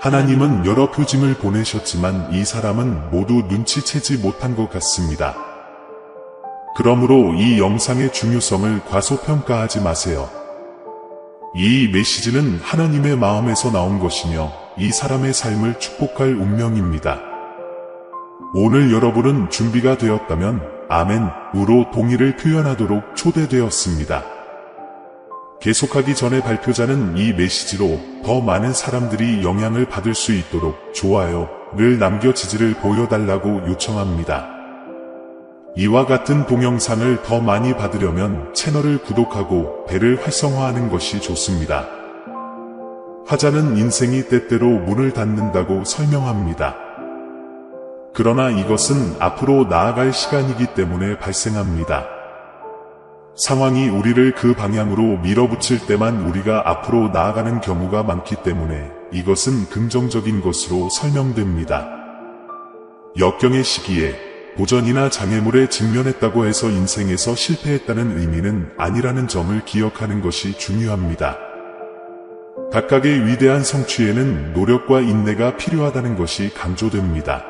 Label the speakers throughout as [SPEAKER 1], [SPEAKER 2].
[SPEAKER 1] 하나님은 여러 표징을 보내셨지만 이 사람은 모두 눈치채지 못한 것 같습니다. 그러므로 이 영상의 중요성을 과소평가하지 마세요. 이 메시지는 하나님의 마음에서 나온 것이며 이 사람의 삶을 축복할 운명입니다. 오늘 여러분은 준비가 되었다면 아멘으로 동의를 표현하도록 초대되었습니다. 계속하기 전에 발표자는 이 메시지로 더 많은 사람들이 영향을 받을 수 있도록 좋아요를 남겨 지지를 보여달라고 요청합니다. 이와 같은 동영상을 더 많이 받으려면 채널을 구독하고 벨을 활성화하는 것이 좋습니다. 화자는 인생이 때때로 문을 닫는다고 설명합니다. 그러나 이것은 앞으로 나아갈 시간이기 때문에 발생합니다. 상황이 우리를 그 방향으로 밀어붙일 때만 우리가 앞으로 나아가는 경우가 많기 때문에 이것은 긍정적인 것으로 설명됩니다. 역경의 시기에 도전이나 장애물에 직면했다고 해서 인생에서 실패했다는 의미는 아니라는 점을 기억하는 것이 중요합니다. 각각의 위대한 성취에는 노력과 인내가 필요하다는 것이 강조됩니다.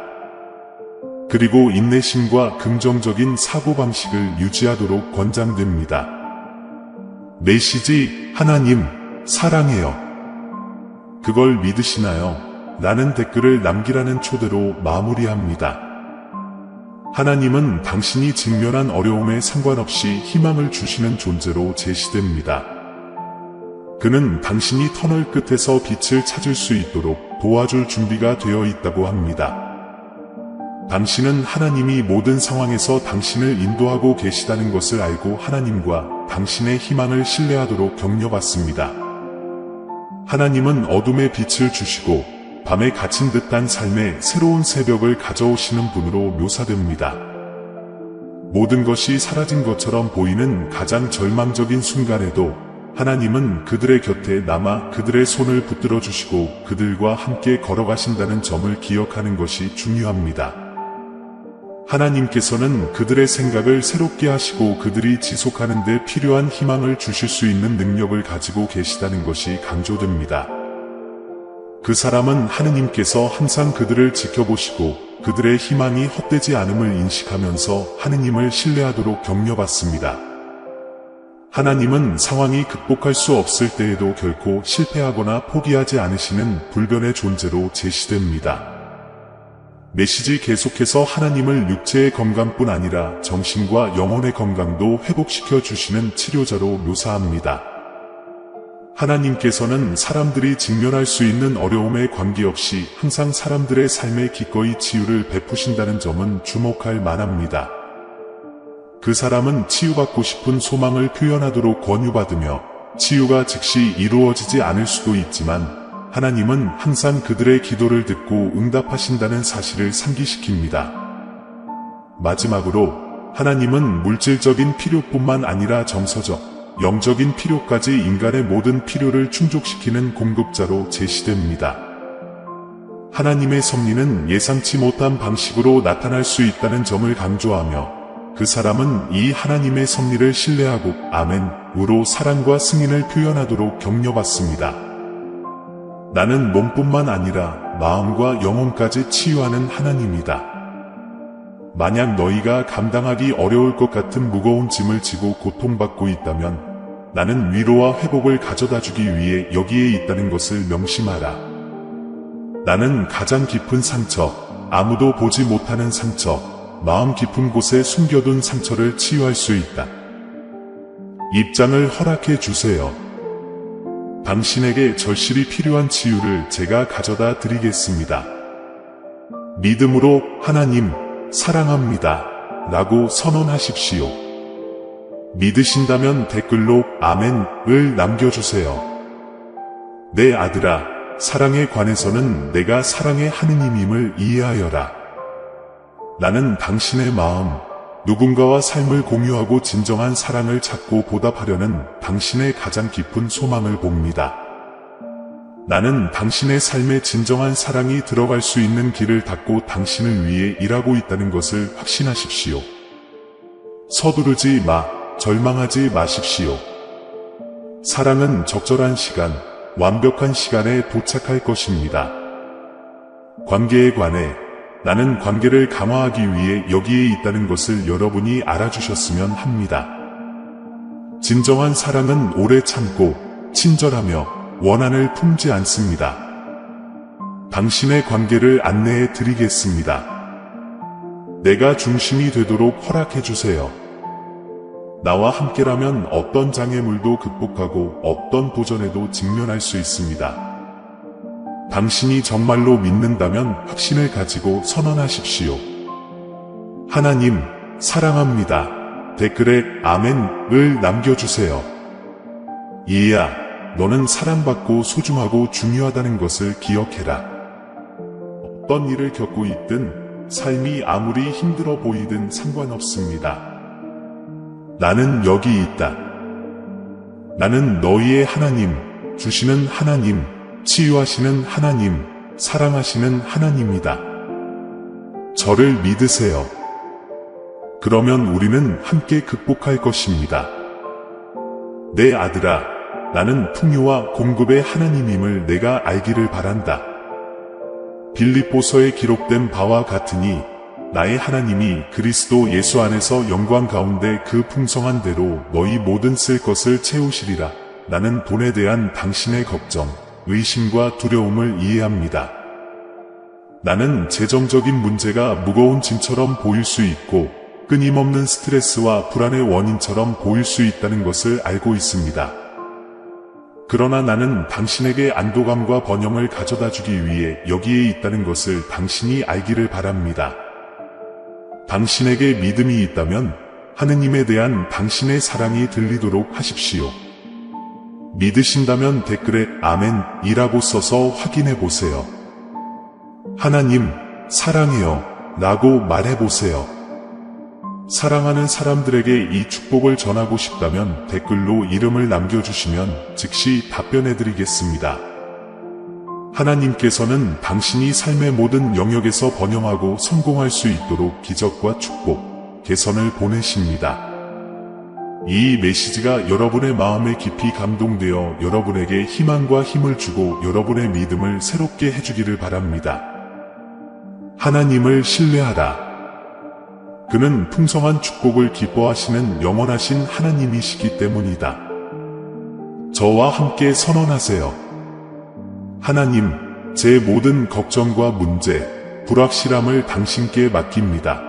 [SPEAKER 1] 그리고 인내심과 긍정적인 사고방식을 유지하도록 권장됩니다. 메시지: 하나님, 사랑해요. 그걸 믿으시나요? 라는 댓글을 남기라는 초대로 마무리합니다. 하나님은 당신이 직면한 어려움에 상관없이 희망을 주시는 존재로 제시됩니다. 그는 당신이 터널 끝에서 빛을 찾을 수 있도록 도와줄 준비가 되어 있다고 합니다. 당신은 하나님이 모든 상황에서 당신을 인도하고 계시다는 것을 알고 하나님과 당신의 희망을 신뢰하도록 격려받습니다. 하나님은 어둠에 빛을 주시고 밤에 갇힌 듯한 삶에 새로운 새벽을 가져오시는 분으로 묘사됩니다. 모든 것이 사라진 것처럼 보이는 가장 절망적인 순간에도 하나님은 그들의 곁에 남아 그들의 손을 붙들어 주시고 그들과 함께 걸어가신다는 점을 기억하는 것이 중요합니다. 하나님께서는 그들의 생각을 새롭게 하시고 그들이 지속하는 데 필요한 희망을 주실 수 있는 능력을 가지고 계시다는 것이 강조됩니다. 그 사람은 하느님께서 항상 그들을 지켜보시고 그들의 희망이 헛되지 않음을 인식하면서 하느님을 신뢰하도록 격려받습니다. 하나님은 상황이 극복할 수 없을 때에도 결코 실패하거나 포기하지 않으시는 불변의 존재로 제시됩니다. 메시지 계속해서 하나님을 육체의 건강뿐 아니라 정신과 영혼의 건강도 회복시켜 주시는 치료자로 묘사합니다. 하나님께서는 사람들이 직면할 수 있는 어려움에 관계없이 항상 사람들의 삶에 기꺼이 치유를 베푸신다는 점은 주목할 만합니다. 그 사람은 치유받고 싶은 소망을 표현하도록 권유받으며 치유가 즉시 이루어지지 않을 수도 있지만 하나님은 항상 그들의 기도를 듣고 응답하신다는 사실을 상기시킵니다. 마지막으로 하나님은 물질적인 필요뿐만 아니라 정서적, 영적인 필요까지 인간의 모든 필요를 충족시키는 공급자로 제시됩니다. 하나님의 섭리는 예상치 못한 방식으로 나타날 수 있다는 점을 강조하며 그 사람은 이 하나님의 섭리를 신뢰하고 아멘으로 사랑과 승인을 표현하도록 격려받습니다. 나는 몸뿐만 아니라 마음과 영혼까지 치유하는 하나님이다. 만약 너희가 감당하기 어려울 것 같은 무거운 짐을 지고 고통받고 있다면 나는 위로와 회복을 가져다 주기 위해 여기에 있다는 것을 명심하라. 나는 가장 깊은 상처, 아무도 보지 못하는 상처, 마음 깊은 곳에 숨겨둔 상처를 치유할 수 있다. 입장을 허락해 주세요. 당신에게 절실히 필요한 치유를 제가 가져다 드리겠습니다. 믿음으로 하나님, 사랑합니다. 라고 선언하십시오. 믿으신다면 댓글로 아멘을 남겨주세요. 내 아들아, 사랑에 관해서는 내가 사랑의 하느님임을 이해하여라. 나는 당신의 마음, 누군가와 삶을 공유하고 진정한 사랑을 찾고 보답하려는 당신의 가장 깊은 소망을 봅니다. 나는 당신의 삶에 진정한 사랑이 들어갈 수 있는 길을 닫고 당신을 위해 일하고 있다는 것을 확신하십시오. 서두르지 절망하지 마십시오. 사랑은 적절한 시간, 완벽한 시간에 도착할 것입니다. 관계에 관해 나는 관계를 강화하기 위해 여기에 있다는 것을 여러분이 알아주셨으면 합니다. 진정한 사랑은 오래 참고 친절하며 원한을 품지 않습니다. 당신의 관계를 안내해 드리겠습니다. 내가 중심이 되도록 허락해 주세요. 나와 함께라면 어떤 장애물도 극복하고 어떤 도전에도 직면할 수 있습니다. 당신이 정말로 믿는다면 확신을 가지고 선언하십시오. 하나님, 사랑합니다. 댓글에 아멘을 남겨주세요. 이해야, 너는 사랑받고 소중하고 중요하다는 것을 기억해라. 어떤 일을 겪고 있든 삶이 아무리 힘들어 보이든 상관없습니다. 나는 여기 있다. 나는 너희의 하나님, 주시는 하나님, 치유하시는 하나님, 사랑하시는 하나님이다. 저를 믿으세요. 그러면 우리는 함께 극복할 것입니다. 내 아들아, 나는 풍요와 공급의 하나님임을 내가 알기를 바란다. 빌립보서에 기록된 바와 같으니 나의 하나님이 그리스도 예수 안에서 영광 가운데 그 풍성한 대로 너희 모든 쓸 것을 채우시리라. 나는 돈에 대한 당신의 걱정, 의심과 두려움을 이해합니다. 나는 재정적인 문제가 무거운 짐처럼 보일 수 있고 끊임없는 스트레스와 불안의 원인처럼 보일 수 있다는 것을 알고 있습니다. 그러나 나는 당신에게 안도감과 번영을 가져다 주기 위해 여기에 있다는 것을 당신이 알기를 바랍니다. 당신에게 믿음이 있다면 하느님에 대한 당신의 사랑이 들리도록 하십시오. 믿으신다면 댓글에 아멘이라고 써서 확인해 보세요. 하나님, 사랑해요 라고 말해 보세요. 사랑하는 사람들에게 이 축복을 전하고 싶다면 댓글로 이름을 남겨주시면 즉시 답변해 드리겠습니다. 하나님께서는 당신이 삶의 모든 영역에서 번영하고 성공할 수 있도록 기적과 축복, 개선을 보내십니다. 이 메시지가 여러분의 마음에 깊이 감동되어 여러분에게 희망과 힘을 주고 여러분의 믿음을 새롭게 해주기를 바랍니다. 하나님을 신뢰하라. 그는 풍성한 축복을 기뻐하시는 영원하신 하나님이시기 때문이다. 저와 함께 선언하세요. 하나님, 제 모든 걱정과 문제, 불확실함을 당신께 맡깁니다.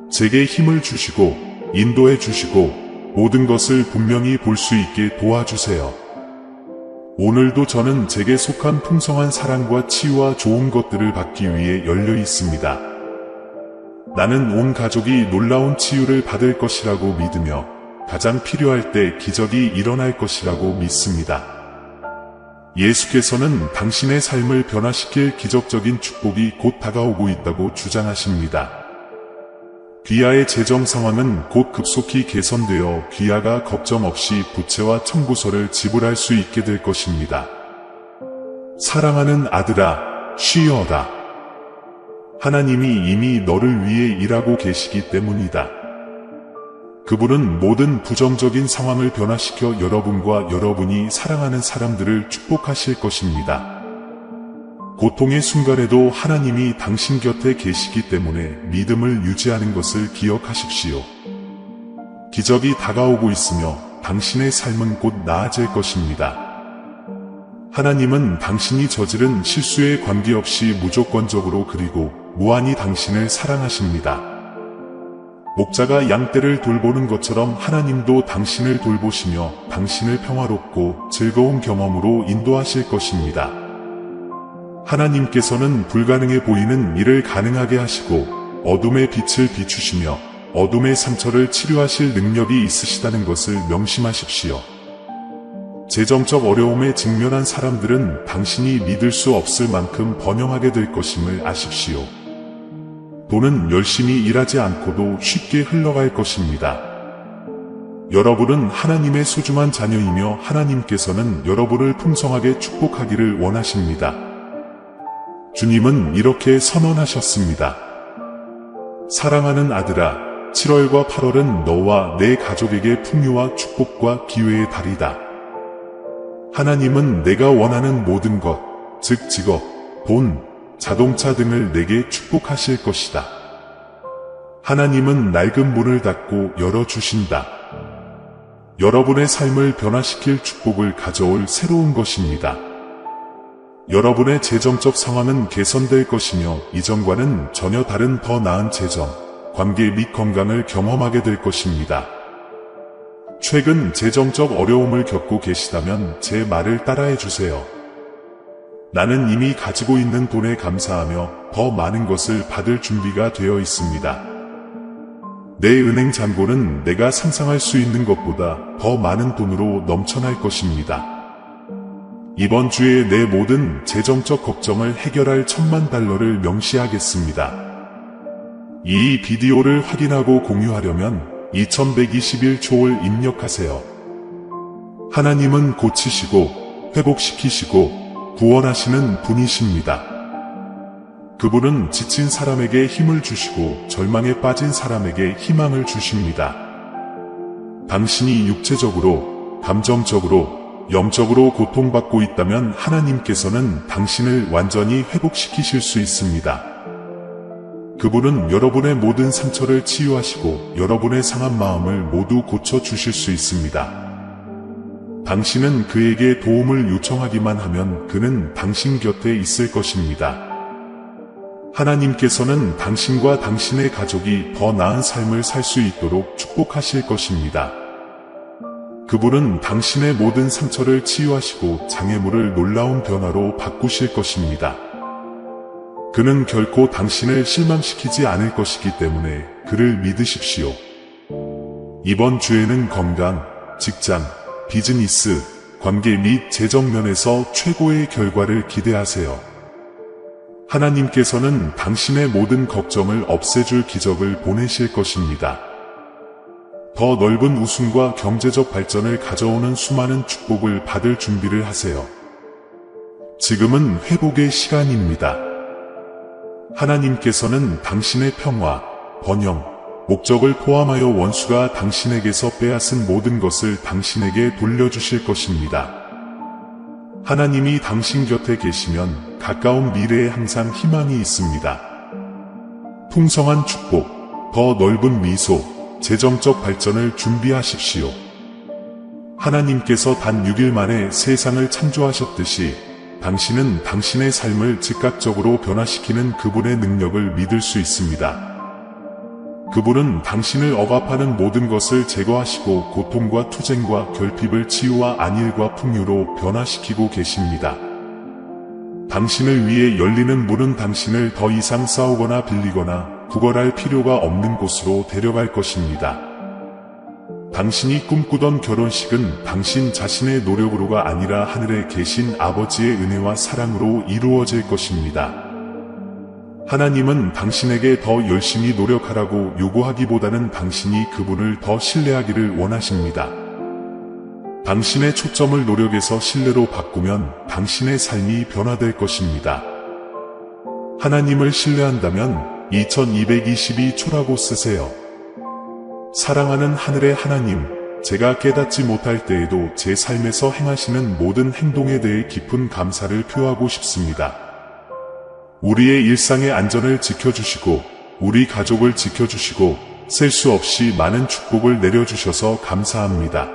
[SPEAKER 1] 제게 힘을 주시고 인도해 주시고 모든 것을 분명히 볼 수 있게 도와주세요. 오늘도 저는 제게 속한 풍성한 사랑과 치유와 좋은 것들을 받기 위해 열려 있습니다. 나는 온 가족이 놀라운 치유를 받을 것이라고 믿으며 가장 필요할 때 기적이 일어날 것이라고 믿습니다. 예수께서는 당신의 삶을 변화시킬 기적적인 축복이 곧 다가오고 있다고 주장하십니다. 귀하의 재정 상황은 곧 급속히 개선되어 귀하가 걱정 없이 부채와 청구서를 지불할 수 있게 될 것입니다. 사랑하는 아들아, 쉬어라. 하나님이 이미 너를 위해 일하고 계시기 때문이다. 그분은 모든 부정적인 상황을 변화시켜 여러분과 여러분이 사랑하는 사람들을 축복하실 것입니다. 고통의 순간에도 하나님이 당신 곁에 계시기 때문에 믿음을 유지하는 것을 기억하십시오. 기적이 다가오고 있으며 당신의 삶은 곧 나아질 것입니다. 하나님은 당신이 저지른 실수에 관계없이 무조건적으로 그리고 무한히 당신을 사랑하십니다. 목자가 양떼를 돌보는 것처럼 하나님도 당신을 돌보시며 당신을 평화롭고 즐거운 경험으로 인도하실 것입니다. 하나님께서는 불가능해 보이는 일을 가능하게 하시고 어둠의 빛을 비추시며 어둠의 상처를 치료하실 능력이 있으시다는 것을 명심하십시오. 재정적 어려움에 직면한 사람들은 당신이 믿을 수 없을 만큼 번영하게 될 것임을 아십시오. 돈은 열심히 일하지 않고도 쉽게 흘러갈 것입니다. 여러분은 하나님의 소중한 자녀이며 하나님께서는 여러분을 풍성하게 축복하기를 원하십니다. 주님은 이렇게 선언하셨습니다. 사랑하는 아들아, 7월과 8월은 너와 내 가족에게 풍요와 축복과 기회의 달이다. 하나님은 내가 원하는 모든 것, 즉 직업, 돈, 자동차 등을 내게 축복하실 것이다. 하나님은 낡은 문을 닫고 열어주신다. 여러분의 삶을 변화시킬 축복을 가져올 새로운 것입니다. 여러분의 재정적 상황은 개선될 것이며 이전과는 전혀 다른 더 나은 재정, 관계 및 건강을 경험하게 될 것입니다. 최근 재정적 어려움을 겪고 계시다면 제 말을 따라해 주세요. 나는 이미 가지고 있는 돈에 감사하며 더 많은 것을 받을 준비가 되어 있습니다. 내 은행 잔고는 내가 상상할 수 있는 것보다 더 많은 돈으로 넘쳐날 것입니다. 이번 주에 내 모든 재정적 걱정을 해결할 $10,000를 명시하겠습니다. 이 비디오를 확인하고 공유하려면 2121초를 입력하세요. 하나님은 고치시고 회복시키시고 구원하시는 분이십니다. 그분은 지친 사람에게 힘을 주시고 절망에 빠진 사람에게 희망을 주십니다. 당신이 육체적으로, 감정적으로, 영적으로 고통받고 있다면 하나님께서는 당신을 완전히 회복시키실 수 있습니다. 그분은 여러분의 모든 상처를 치유하시고 여러분의 상한 마음을 모두 고쳐주실 수 있습니다. 당신은 그에게 도움을 요청하기만 하면 그는 당신 곁에 있을 것입니다. 하나님께서는 당신과 당신의 가족이 더 나은 삶을 살 수 있도록 축복하실 것입니다. 그분은 당신의 모든 상처를 치유하시고 장애물을 놀라운 변화로 바꾸실 것입니다. 그는 결코 당신을 실망시키지 않을 것이기 때문에 그를 믿으십시오. 이번 주에는 건강, 직장, 비즈니스, 관계 및 재정 면에서 최고의 결과를 기대하세요. 하나님께서는 당신의 모든 걱정을 없애줄 기적을 보내실 것입니다. 더 넓은 웃음과 경제적 발전을 가져오는 수많은 축복을 받을 준비를 하세요. 지금은 회복의 시간입니다. 하나님께서는 당신의 평화, 번영, 목적을 포함하여 원수가 당신에게서 빼앗은 모든 것을 당신에게 돌려주실 것입니다. 하나님이 당신 곁에 계시면 가까운 미래에 항상 희망이 있습니다. 풍성한 축복, 더 넓은 미소, 재정적 발전을 준비하십시오. 하나님께서 단 6일 만에 세상을 창조하셨듯이 당신은 당신의 삶을 즉각적으로 변화시키는 그분의 능력을 믿을 수 있습니다. 그분은 당신을 억압하는 모든 것을 제거하시고 고통과 투쟁과 결핍을 치유와 안일과 풍요로 변화시키고 계십니다. 당신을 위해 열리는 문은 당신을 더 이상 싸우거나 빌리거나 구걸할 필요가 없는 곳으로 데려갈 것입니다. 당신이 꿈꾸던 결혼식은 당신 자신의 노력으로가 아니라 하늘에 계신 아버지의 은혜와 사랑으로 이루어질 것입니다. 하나님은 당신에게 더 열심히 노력하라고 요구하기보다는 당신이 그분을 더 신뢰하기를 원하십니다. 당신의 초점을 노력에서 신뢰로 바꾸면 당신의 삶이 변화될 것입니다. 하나님을 신뢰한다면 2222초라고 쓰세요. 사랑하는 하늘의 하나님, 제가 깨닫지 못할 때에도 제 삶에서 행하시는 모든 행동에 대해 깊은 감사를 표하고 싶습니다. 우리의 일상의 안전을 지켜주시고 우리 가족을 지켜주시고 셀 수 없이 많은 축복을 내려주셔서 감사합니다.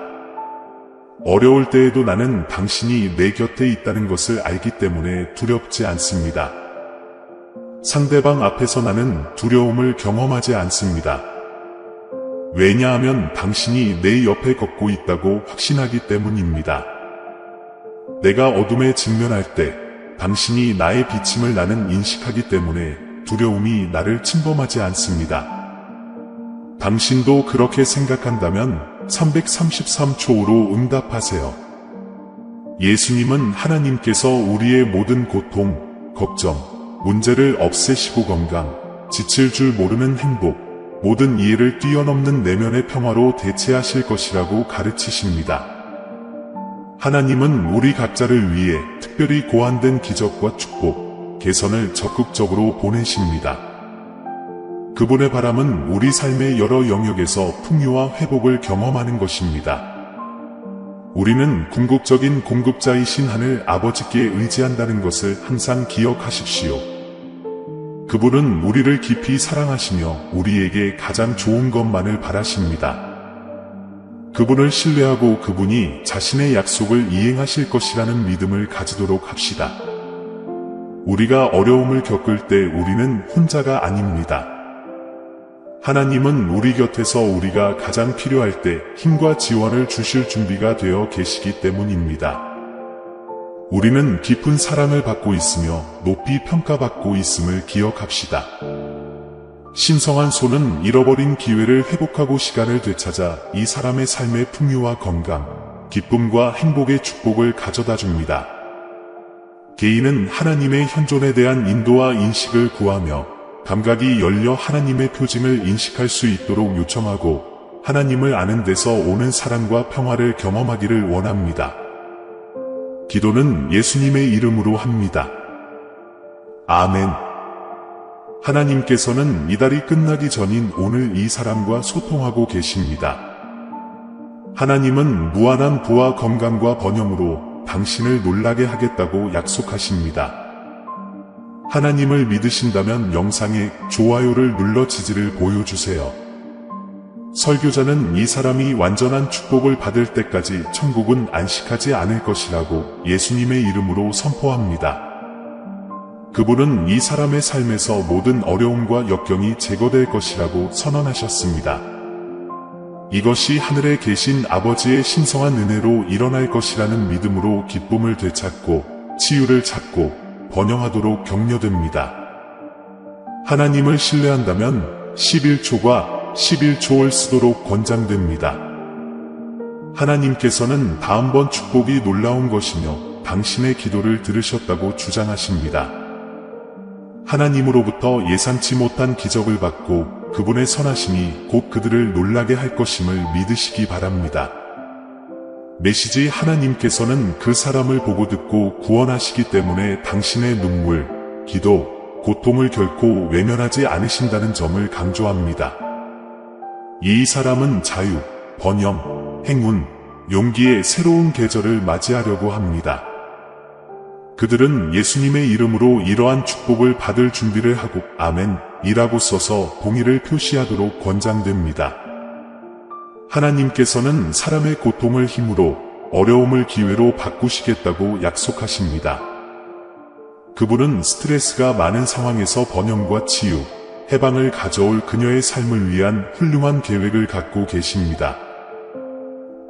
[SPEAKER 1] 어려울 때에도 나는 당신이 내 곁에 있다는 것을 알기 때문에 두렵지 않습니다. 상대방 앞에서 나는 두려움을 경험하지 않습니다. 왜냐하면 당신이 내 옆에 걷고 있다고 확신하기 때문입니다. 내가 어둠에 직면할 때 당신이 나의 비침을 나는 인식하기 때문에 두려움이 나를 침범하지 않습니다. 당신도 그렇게 생각한다면 333초로 응답하세요. 예수님은 하나님께서 우리의 모든 고통, 걱정, 문제를 없애시고 건강, 지칠 줄 모르는 행복, 모든 이해를 뛰어넘는 내면의 평화로 대체하실 것이라고 가르치십니다. 하나님은 우리 각자를 위해 특별히 고안된 기적과 축복, 개선을 적극적으로 보내십니다. 그분의 바람은 우리 삶의 여러 영역에서 풍요와 회복을 경험하는 것입니다. 우리는 궁극적인 공급자이신 하늘 아버지께 의지한다는 것을 항상 기억하십시오. 그분은 우리를 깊이 사랑하시며 우리에게 가장 좋은 것만을 바라십니다. 그분을 신뢰하고 그분이 자신의 약속을 이행하실 것이라는 믿음을 가지도록 합시다. 우리가 어려움을 겪을 때 우리는 혼자가 아닙니다. 하나님은 우리 곁에서 우리가 가장 필요할 때 힘과 지원을 주실 준비가 되어 계시기 때문입니다. 우리는 깊은 사랑을 받고 있으며 높이 평가받고 있음을 기억합시다. 신성한 손은 잃어버린 기회를 회복하고 시간을 되찾아 이 사람의 삶의 풍요와 건강, 기쁨과 행복의 축복을 가져다 줍니다. 개인은 하나님의 현존에 대한 인도와 인식을 구하며 감각이 열려 하나님의 표징을 인식할 수 있도록 요청하고 하나님을 아는 데서 오는 사랑과 평화를 경험하기를 원합니다. 기도는 예수님의 이름으로 합니다. 아멘. 하나님께서는 이달이 끝나기 전인 오늘 이 사람과 소통하고 계십니다. 하나님은 무한한 부와 건강과 번영으로 당신을 놀라게 하겠다고 약속하십니다. 하나님을 믿으신다면 영상에 좋아요를 눌러 지지를 보여주세요. 설교자는 이 사람이 완전한 축복을 받을 때까지 천국은 안식하지 않을 것이라고 예수님의 이름으로 선포합니다. 그분은 이 사람의 삶에서 모든 어려움과 역경이 제거될 것이라고 선언하셨습니다. 이것이 하늘에 계신 아버지의 신성한 은혜로 일어날 것이라는 믿음으로 기쁨을 되찾고 치유를 찾고 번영하도록 격려됩니다. 하나님을 신뢰한다면 11초가 11초를 쓰도록 권장됩니다. 하나님께서는 다음번 축복이 놀라운 것이며 당신의 기도를 들으셨다고 주장하십니다. 하나님으로부터 예상치 못한 기적을 받고 그분의 선하심이 곧 그들을 놀라게 할 것임을 믿으시기 바랍니다. 메시지 하나님께서는 그 사람을 보고 듣고 구원하시기 때문에 당신의 눈물, 기도, 고통을 결코 외면하지 않으신다는 점을 강조합니다. 이 사람은 자유, 번영, 행운, 용기의 새로운 계절을 맞이하려고 합니다. 그들은 예수님의 이름으로 이러한 축복을 받을 준비를 하고 아멘이라고 써서 동의를 표시하도록 권장됩니다. 하나님께서는 사람의 고통을 힘으로 어려움을 기회로 바꾸시겠다고 약속하십니다. 그분은 스트레스가 많은 상황에서 번영과 치유, 해방을 가져올 그녀의 삶을 위한 훌륭한 계획을 갖고 계십니다.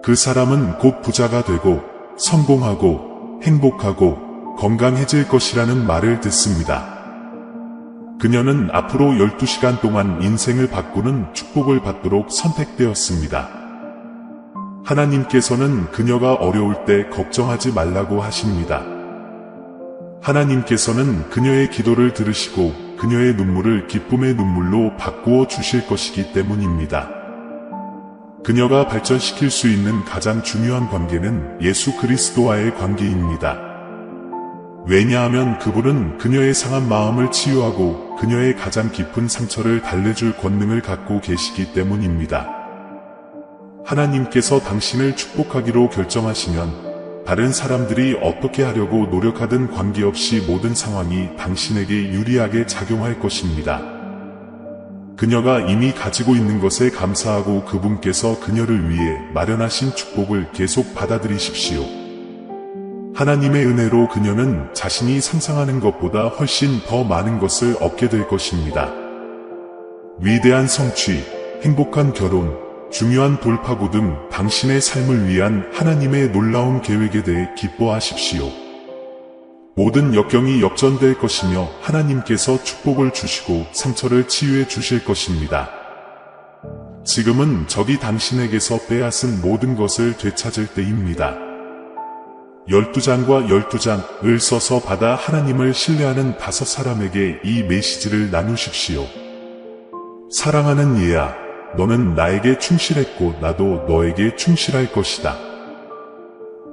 [SPEAKER 1] 그 사람은 곧 부자가 되고 성공하고 행복하고 건강해질 것이라는 말을 듣습니다. 그녀는 앞으로 12시간 동안 인생을 바꾸는 축복을 받도록 선택되었습니다. 하나님께서는 그녀가 어려울 때 걱정하지 말라고 하십니다. 하나님께서는 그녀의 기도를 들으시고 그녀의 눈물을 기쁨의 눈물로 바꾸어 주실 것이기 때문입니다. 그녀가 발전시킬 수 있는 가장 중요한 관계는 예수 그리스도와의 관계입니다. 왜냐하면 그분은 그녀의 상한 마음을 치유하고 그녀의 가장 깊은 상처를 달래줄 권능을 갖고 계시기 때문입니다. 하나님께서 당신을 축복하기로 결정하시면 다른 사람들이 어떻게 하려고 노력하든 관계없이 모든 상황이 당신에게 유리하게 작용할 것입니다. 그녀가 이미 가지고 있는 것에 감사하고 그분께서 그녀를 위해 마련하신 축복을 계속 받아들이십시오. 하나님의 은혜로 그녀는 자신이 상상하는 것보다 훨씬 더 많은 것을 얻게 될 것입니다. 위대한 성취, 행복한 결혼, 중요한 돌파구 등 당신의 삶을 위한 하나님의 놀라운 계획에 대해 기뻐하십시오. 모든 역경이 역전될 것이며 하나님께서 축복을 주시고 상처를 치유해 주실 것입니다. 지금은 적이 당신에게서 빼앗은 모든 것을 되찾을 때입니다. 12장과 12장을 써서 받아 하나님을 신뢰하는 5사람에게 이 메시지를 나누십시오. 사랑하는 얘야, 너는 나에게 충실했고 나도 너에게 충실할 것이다.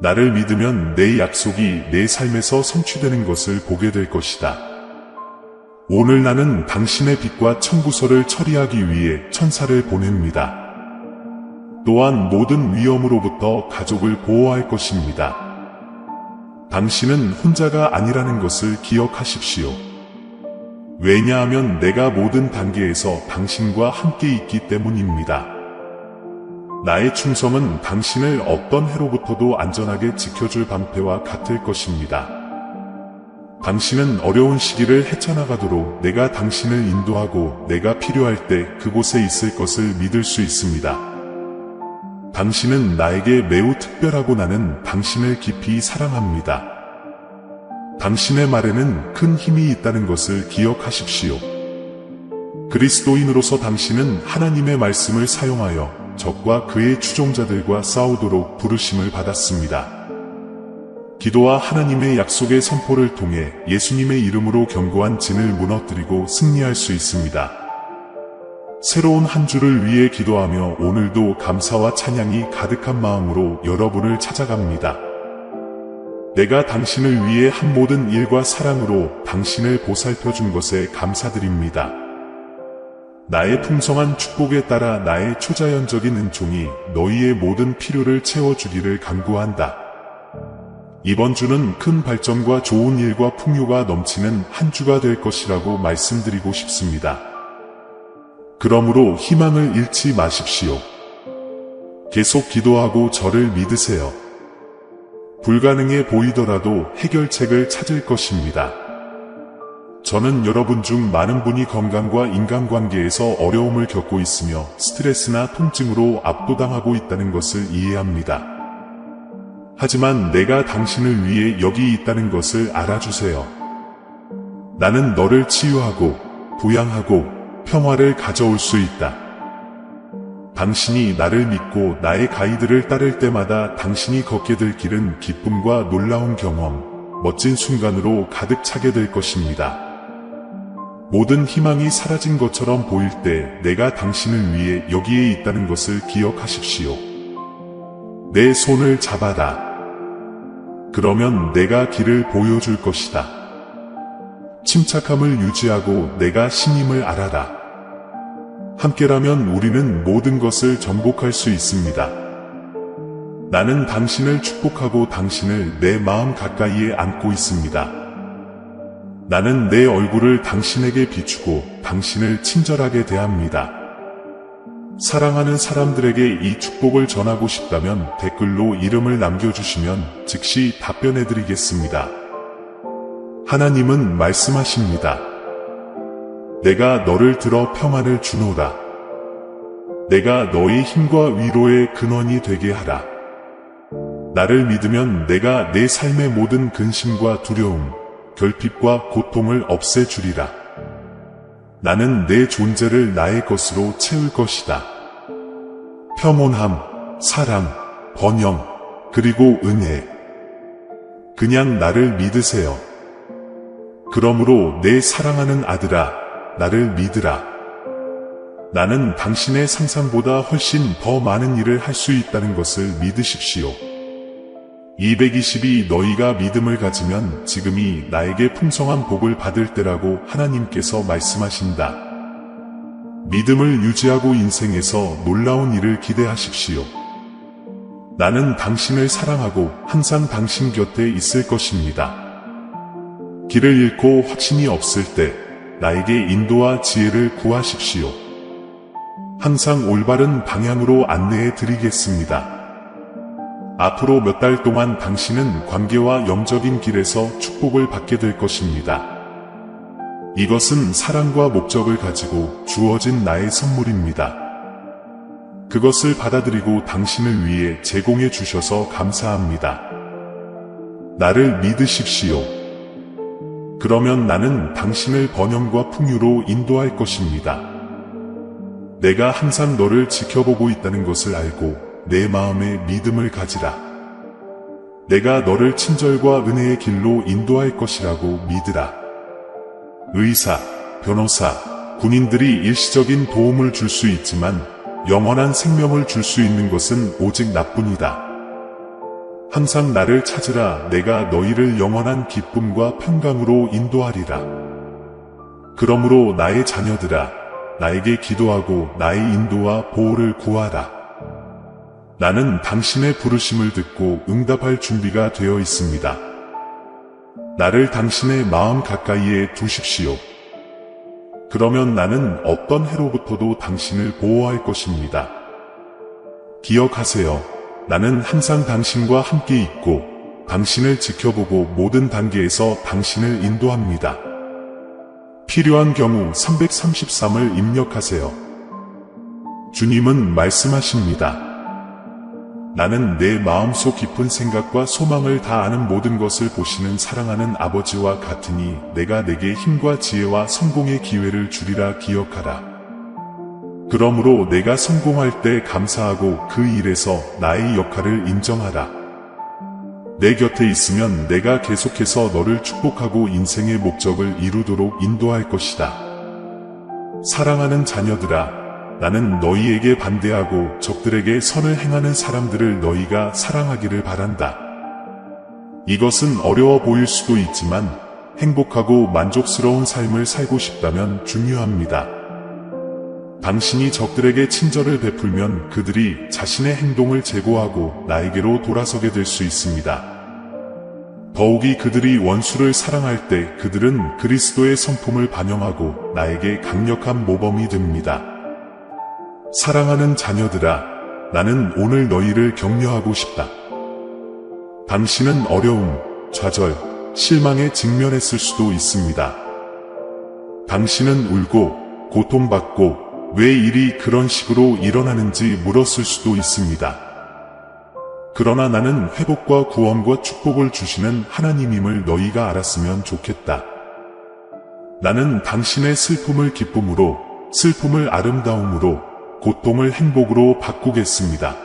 [SPEAKER 1] 나를 믿으면 내 약속이 내 삶에서 성취되는 것을 보게 될 것이다. 오늘 나는 당신의 빚과 청구서를 처리하기 위해 천사를 보냅니다. 또한 모든 위험으로부터 가족을 보호할 것입니다. 당신은 혼자가 아니라는 것을 기억하십시오. 왜냐하면 내가 모든 단계에서 당신과 함께 있기 때문입니다. 나의 충성은 당신을 어떤 해로부터도 안전하게 지켜줄 방패와 같을 것입니다. 당신은 어려운 시기를 헤쳐나가도록 내가 당신을 인도하고 내가 필요할 때 그곳에 있을 것을 믿을 수 있습니다. 당신은 나에게 매우 특별하고 나는 당신을 깊이 사랑합니다. 당신의 말에는 큰 힘이 있다는 것을 기억하십시오. 그리스도인으로서 당신은 하나님의 말씀을 사용하여 적과 그의 추종자들과 싸우도록 부르심을 받았습니다. 기도와 하나님의 약속의 선포를 통해 예수님의 이름으로 견고한 진을 무너뜨리고 승리할 수 있습니다. 새로운 한 주를 위해 기도하며 오늘도 감사와 찬양이 가득한 마음으로 여러분을 찾아갑니다. 내가 당신을 위해 한 모든 일과 사랑으로 당신을 보살펴준 것에 감사드립니다. 나의 풍성한 축복에 따라 나의 초자연적인 은총이 너희의 모든 필요를 채워주기를 간구한다. 이번 주는 큰 발전과 좋은 일과 풍요가 넘치는 한 주가 될 것이라고 말씀드리고 싶습니다. 그러므로 희망을 잃지 마십시오. 계속 기도하고 저를 믿으세요. 불가능해 보이더라도 해결책을 찾을 것입니다. 저는 여러분 중 많은 분이 건강과 인간관계에서 어려움을 겪고 있으며 스트레스나 통증으로 압도당하고 있다는 것을 이해합니다. 하지만 내가 당신을 위해 여기 있다는 것을 알아주세요. 나는 너를 치유하고 부양하고 평화를 가져올 수 있다. 당신이 나를 믿고 나의 가이드를 따를 때마다 당신이 걷게 될 길은 기쁨과 놀라운 경험, 멋진 순간으로 가득 차게 될 것입니다. 모든 희망이 사라진 것처럼 보일 때 내가 당신을 위해 여기에 있다는 것을 기억하십시오. 내 손을 잡아라. 그러면 내가 길을 보여줄 것이다. 침착함을 유지하고 내가 신임을 알아라. 함께라면 우리는 모든 것을 정복할 수 있습니다. 나는 당신을 축복하고 당신을 내 마음 가까이에 안고 있습니다. 나는 내 얼굴을 당신에게 비추고 당신을 친절하게 대합니다. 사랑하는 사람들에게 이 축복을 전하고 싶다면 댓글로 이름을 남겨주시면 즉시 답변해드리겠습니다. 하나님은 말씀하십니다. 내가 너를 들어 평안을 주노라. 내가 너의 힘과 위로의 근원이 되게 하라. 나를 믿으면 내가 내 삶의 모든 근심과 두려움, 결핍과 고통을 없애주리라. 나는 내 존재를 나의 것으로 채울 것이다. 평온함, 사랑, 번영, 그리고 은혜. 그냥 나를 믿으세요. 그러므로 내 사랑하는 아들아, 나를 믿으라. 나는 당신의 상상보다 훨씬 더 많은 일을 할 수 있다는 것을 믿으십시오. 220이 너희가 믿음을 가지면 지금이 나에게 풍성한 복을 받을 때라고 하나님께서 말씀하신다. 믿음을 유지하고 인생에서 놀라운 일을 기대하십시오. 나는 당신을 사랑하고 항상 당신 곁에 있을 것입니다. 길을 잃고 확신이 없을 때 나에게 인도와 지혜를 구하십시오. 항상 올바른 방향으로 안내해 드리겠습니다. 앞으로 몇 달 동안 당신은 관계와 영적인 길에서 축복을 받게 될 것입니다. 이것은 사랑과 목적을 가지고 주어진 나의 선물입니다. 그것을 받아들이고 당신을 위해 제공해 주셔서 감사합니다. 나를 믿으십시오. 그러면 나는 당신을 번영과 풍요로 인도할 것입니다. 내가 항상 너를 지켜보고 있다는 것을 알고 내 마음에 믿음을 가지라. 내가 너를 친절과 은혜의 길로 인도할 것이라고 믿으라. 의사, 변호사, 군인들이 일시적인 도움을 줄 수 있지만 영원한 생명을 줄 수 있는 것은 오직 나뿐이다. 항상 나를 찾으라. 내가 너희를 영원한 기쁨과 평강으로 인도하리라. 그러므로 나의 자녀들아, 나에게 기도하고 나의 인도와 보호를 구하라. 나는 당신의 부르심을 듣고 응답할 준비가 되어 있습니다. 나를 당신의 마음 가까이에 두십시오. 그러면 나는 어떤 해로부터도 당신을 보호할 것입니다. 기억하세요. 나는 항상 당신과 함께 있고 당신을 지켜보고 모든 단계에서 당신을 인도합니다. 필요한 경우 333을 입력하세요. 주님은 말씀하십니다. 나는 내 마음속 깊은 생각과 소망을 다 아는 모든 것을 보시는 사랑하는 아버지와 같으니 내가 내게 힘과 지혜와 성공의 기회를 주리라 기억하라. 그러므로 내가 성공할 때 감사하고 그 일에서 나의 역할을 인정하라. 내 곁에 있으면 내가 계속해서 너를 축복하고 인생의 목적을 이루도록 인도할 것이다. 사랑하는 자녀들아, 나는 너희에게 반대하고 적들에게 선을 행하는 사람들을 너희가 사랑하기를 바란다. 이것은 어려워 보일 수도 있지만 행복하고 만족스러운 삶을 살고 싶다면 중요합니다. 당신이 적들에게 친절을 베풀면 그들이 자신의 행동을 제고하고 나에게로 돌아서게 될 수 있습니다. 더욱이 그들이 원수를 사랑할 때 그들은 그리스도의 성품을 반영하고 나에게 강력한 모범이 됩니다. 사랑하는 자녀들아, 나는 오늘 너희를 격려하고 싶다. 당신은 어려움, 좌절, 실망에 직면했을 수도 있습니다. 당신은 울고 고통받고 왜 일이 그런 식으로 일어나는지 물었을 수도 있습니다. 그러나 나는 회복과 구원과 축복을 주시는 하나님임을 너희가 알았으면 좋겠다. 나는 당신의 슬픔을 기쁨으로, 슬픔을 아름다움으로, 고통을 행복으로 바꾸겠습니다.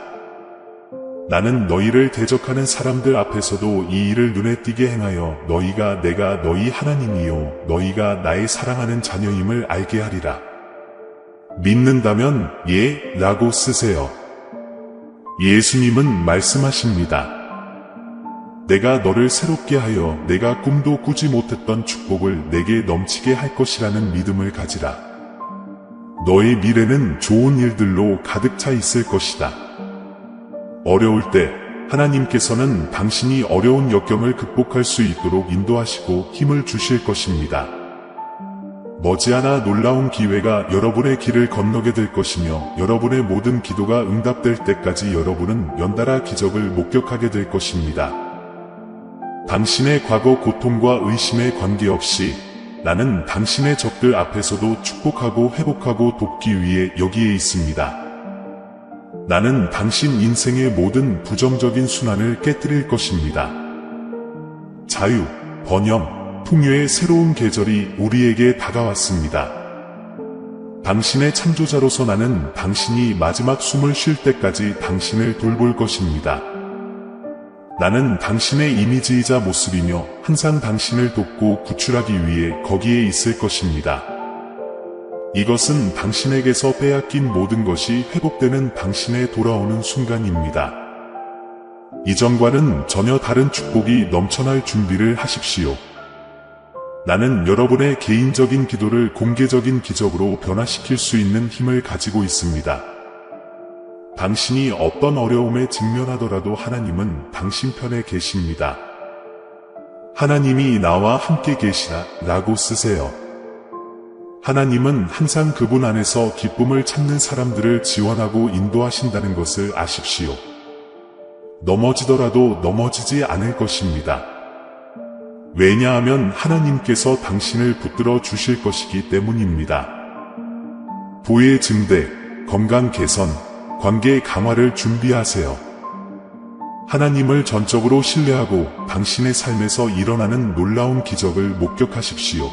[SPEAKER 1] 나는 너희를 대적하는 사람들 앞에서도 이 일을 눈에 띄게 행하여 너희가 내가 너희 하나님이요 너희가 나의 사랑하는 자녀임을 알게 하리라. 믿는다면 예 라고 쓰세요. 예수님은 말씀하십니다. 내가 너를 새롭게 하여 내가 꿈도 꾸지 못했던 축복을 내게 넘치게 할 것이라는 믿음을 가지라. 너의 미래는 좋은 일들로 가득 차 있을 것이다. 어려울 때 하나님께서는 당신이 어려운 역경을 극복할 수 있도록 인도하시고 힘을 주실 것입니다. 머지않아 놀라운 기회가 여러분의 길을 건너게 될 것이며 여러분의 모든 기도가 응답될 때까지 여러분은 연달아 기적을 목격하게 될 것입니다. 당신의 과거 고통과 의심에 관계없이 나는 당신의 적들 앞에서도 축복하고 회복하고 돕기 위해 여기에 있습니다. 나는 당신 인생의 모든 부정적인 순환을 깨뜨릴 것입니다. 자유, 번영, 풍요의 새로운 계절이 우리에게 다가왔습니다. 당신의 창조자로서 나는 당신이 마지막 숨을 쉴 때까지 당신을 돌볼 것입니다. 나는 당신의 이미지이자 모습이며 항상 당신을 돕고 구출하기 위해 거기에 있을 것입니다. 이것은 당신에게서 빼앗긴 모든 것이 회복되는 당신에 돌아오는 순간입니다. 이전과는 전혀 다른 축복이 넘쳐날 준비를 하십시오. 나는 여러분의 개인적인 기도를 공개적인 기적으로 변화시킬 수 있는 힘을 가지고 있습니다. 당신이 어떤 어려움에 직면하더라도 하나님은 당신 편에 계십니다. 하나님이 나와 함께 계시라 라고 쓰세요. 하나님은 항상 그분 안에서 기쁨을 찾는 사람들을 지원하고 인도하신다는 것을 아십시오. 넘어지더라도 넘어지지 않을 것입니다. 왜냐하면 하나님께서 당신을 붙들어 주실 것이기 때문입니다. 부의 증대, 건강 개선, 관계 강화를 준비하세요. 하나님을 전적으로 신뢰하고 당신의 삶에서 일어나는 놀라운 기적을 목격하십시오.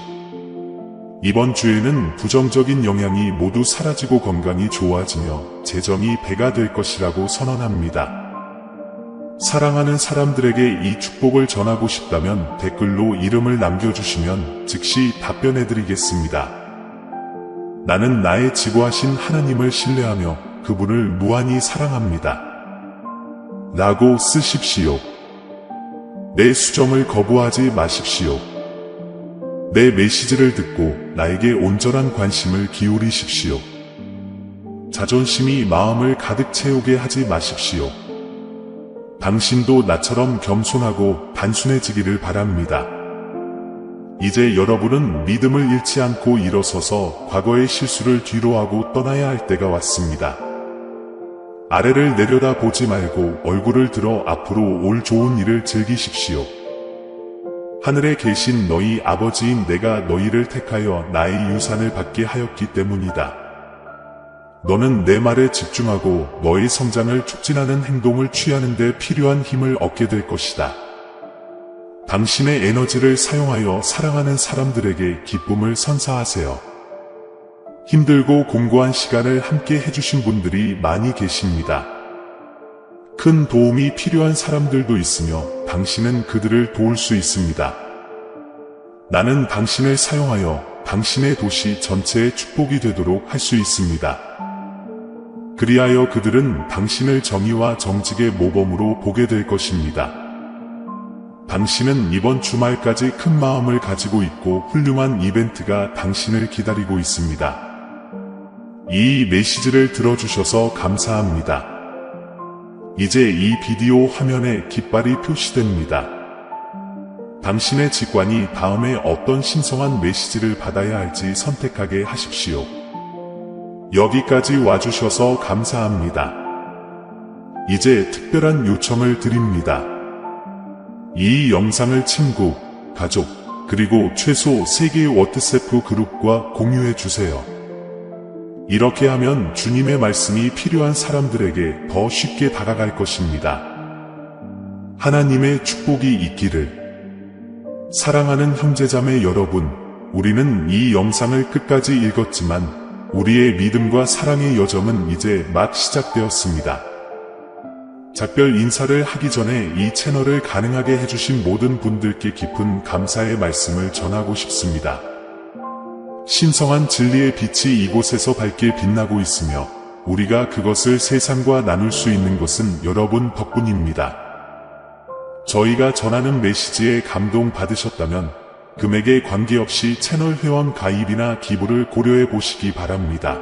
[SPEAKER 1] 이번 주에는 부정적인 영향이 모두 사라지고 건강이 좋아지며 재정이 배가 될 것이라고 선언합니다. 사랑하는 사람들에게 이 축복을 전하고 싶다면 댓글로 이름을 남겨주시면 즉시 답변해드리겠습니다. 나는 나의 지고하신 하나님을 신뢰하며 그분을 무한히 사랑합니다. 라고 쓰십시오. 내 수정을 거부하지 마십시오. 내 메시지를 듣고 나에게 온전한 관심을 기울이십시오. 자존심이 마음을 가득 채우게 하지 마십시오. 당신도 나처럼 겸손하고 단순해지기를 바랍니다. 이제 여러분은 믿음을 잃지 않고 일어서서 과거의 실수를 뒤로하고 떠나야 할 때가 왔습니다. 아래를 내려다보지 말고 얼굴을 들어 앞으로 올 좋은 일을 즐기십시오. 하늘에 계신 너희 아버지인 내가 너희를 택하여 나의 유산을 받게 하였기 때문이다. 너는 내 말에 집중하고 너의 성장을 촉진하는 행동을 취하는 데 필요한 힘을 얻게 될 것이다. 당신의 에너지를 사용하여 사랑하는 사람들에게 기쁨을 선사하세요. 힘들고 공고한 시간을 함께 해주신 분들이 많이 계십니다. 큰 도움이 필요한 사람들도 있으며 당신은 그들을 도울 수 있습니다. 나는 당신을 사용하여 당신의 도시 전체의 축복이 되도록 할 수 있습니다. 그리하여 그들은 당신을 정의와 정직의 모범으로 보게 될 것입니다. 당신은 이번 주말까지 큰 마음을 가지고 있고 훌륭한 이벤트가 당신을 기다리고 있습니다. 이 메시지를 들어주셔서 감사합니다. 이제 이 비디오 화면에 깃발이 표시됩니다. 당신의 직관이 다음에 어떤 신성한 메시지를 받아야 할지 선택하게 하십시오. 여기까지 와주셔서 감사합니다. 이제 특별한 요청을 드립니다. 이 영상을 친구, 가족, 그리고 최소 3개의 워트세프 그룹과 공유해 주세요. 이렇게 하면 주님의 말씀이 필요한 사람들에게 더 쉽게 다가갈 것입니다. 하나님의 축복이 있기를. 사랑하는 형제자매 여러분, 우리는 이 영상을 끝까지 읽었지만 우리의 믿음과 사랑의 여정은 이제 막 시작되었습니다. 작별 인사를 하기 전에 이 채널을 가능하게 해주신 모든 분들께 깊은 감사의 말씀을 전하고 싶습니다. 신성한 진리의 빛이 이곳에서 밝게 빛나고 있으며 우리가 그것을 세상과 나눌 수 있는 것은 여러분 덕분입니다. 저희가 전하는 메시지에 감동 받으셨다면 금액에 관계없이 채널 회원 가입이나 기부를 고려해 보시기 바랍니다.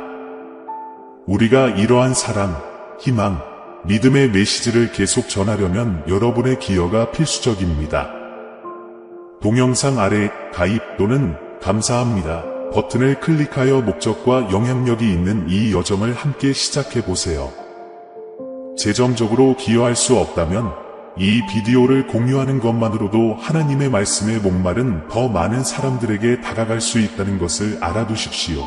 [SPEAKER 1] 우리가 이러한 사랑, 희망, 믿음의 메시지를 계속 전하려면 여러분의 기여가 필수적입니다. 동영상 아래 가입 또는 감사합니다 버튼을 클릭하여 목적과 영향력이 있는 이 여정을 함께 시작해보세요. 재정적으로 기여할 수 없다면 이 비디오를 공유하는 것만으로도 하나님의 말씀에 목마른 더 많은 사람들에게 다가갈 수 있다는 것을 알아두십시오.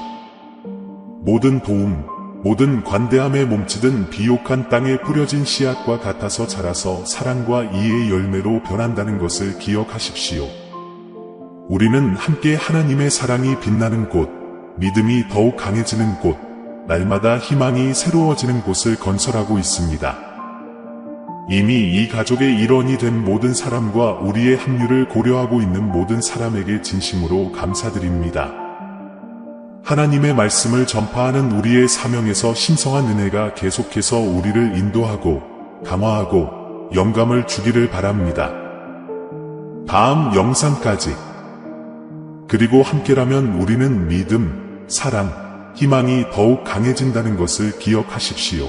[SPEAKER 1] 모든 도움, 모든 관대함에 몸치든 비옥한 땅에 뿌려진 씨앗과 같아서 자라서 사랑과 이해의 열매로 변한다는 것을 기억하십시오. 우리는 함께 하나님의 사랑이 빛나는 곳, 믿음이 더욱 강해지는 곳, 날마다 희망이 새로워지는 곳을 건설하고 있습니다. 이미 이 가족의 일원이 된 모든 사람과 우리의 합류를 고려하고 있는 모든 사람에게 진심으로 감사드립니다. 하나님의 말씀을 전파하는 우리의 사명에서 신성한 은혜가 계속해서 우리를 인도하고 강화하고 영감을 주기를 바랍니다. 다음 영상까지. 그리고 함께라면 우리는 믿음, 사랑, 희망이 더욱 강해진다는 것을 기억하십시오.